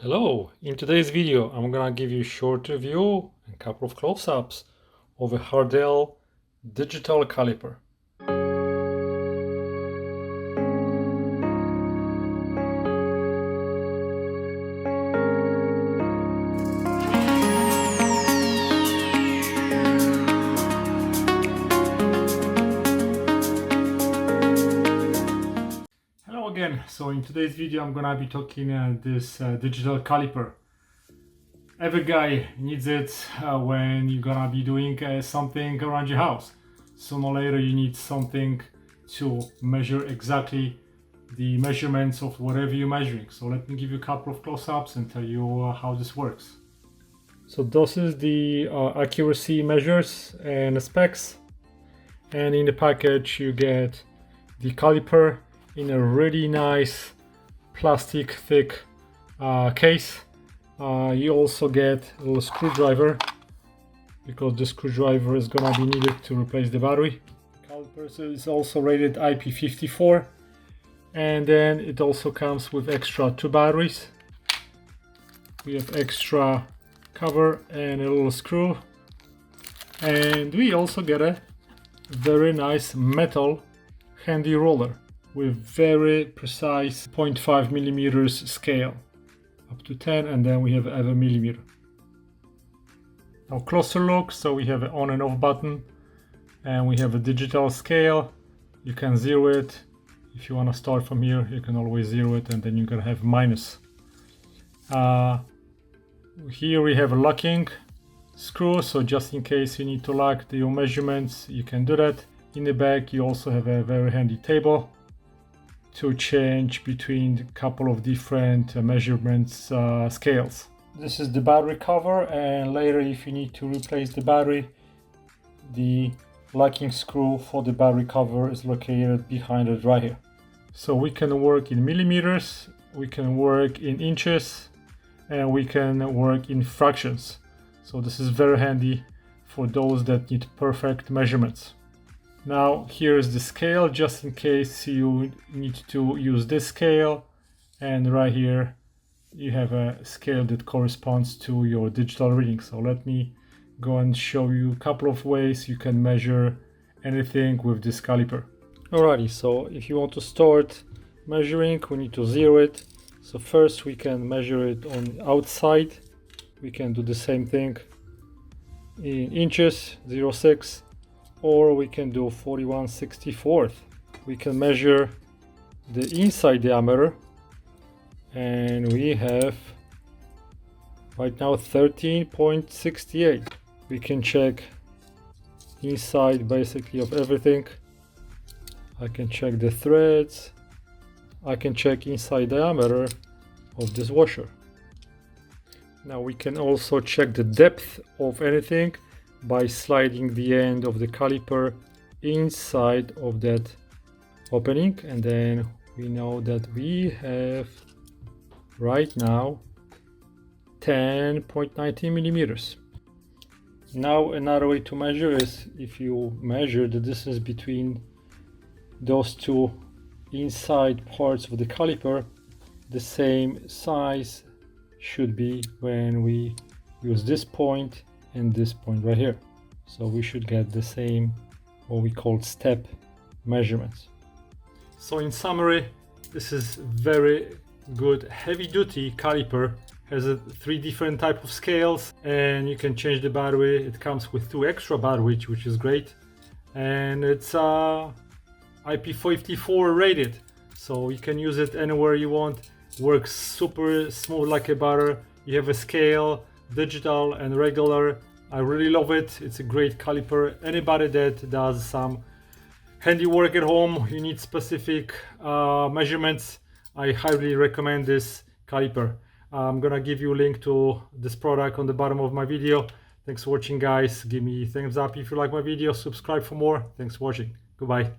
Hello, in today's video I'm gonna give you a short review and a couple of close-ups of a HARDELL digital caliper. Again, so in today's video I'm gonna be talking this digital caliper. Every guy needs it when you're gonna be doing something around your house. Sooner or later you need something to measure exactly the measurements of whatever you're measuring. So let me give you a couple of close-ups and tell you how this works. So this is the accuracy measures and specs, and in the package you get the caliper in a really nice plastic thick case. You also get a little screwdriver because the screwdriver is gonna be needed to replace the battery. The caliper is also rated IP54, and then it also comes with extra 2 batteries. We have extra cover and a little screw, and we also get a very nice metal handy roller with very precise 0.5 millimeters scale up to 10, and then we have every millimeter. Now closer look, so we have an on and off button, and we have a digital scale. You can zero it. If you want to start from here, you can always zero it, and then you're gonna have minus. Here we have a locking screw, so just in case you need to lock your measurements, you can do that. In the back you also have a very handy table to change between a couple of different measurements scales. This is the battery cover, and later if you need to replace the battery, the locking screw for the battery cover is located behind it right here. So we can work in millimeters, we can work in inches, and we can work in fractions. So this is very handy for those that need perfect measurements. Now here is the scale, just in case you need to use this scale, and right here you have a scale that corresponds to your digital reading. So let me go and show you a couple of ways you can measure anything with this caliper. Alrighty, so if you want to start measuring, we need to zero it. So first we can measure it on the outside. We can do the same thing in inches, 0.6. or we can do 41/64. We can measure the inside diameter, and we have right now 13.68. We can check inside basically of everything. I can check the threads. I can check inside diameter of this washer. Now we can also check the depth of anything by sliding the end of the caliper inside of that opening, and then we know that we have right now 10.19 millimeters. Now another way to measure is if you measure the distance between those two inside parts of the caliper, the same size should be when we use this point and this point right here. So we should get the same, what we call step measurements. So in summary, this is very good heavy-duty caliper. Has 3 different type of scales, and you can change the battery. It comes with 2 extra batteries, which is great, and it's IP54 rated, so you can use it anywhere you want. Works super smooth like a butter. You have a scale, digital and regular. I really love it. It's a great caliper. Anybody that does some handiwork at home, you need specific measurements, I highly recommend this caliper. I'm gonna give you a link to this product on the bottom of my video. Thanks for watching, guys. Give me a thumbs up if you like my video. Subscribe for more. Thanks for watching. Goodbye.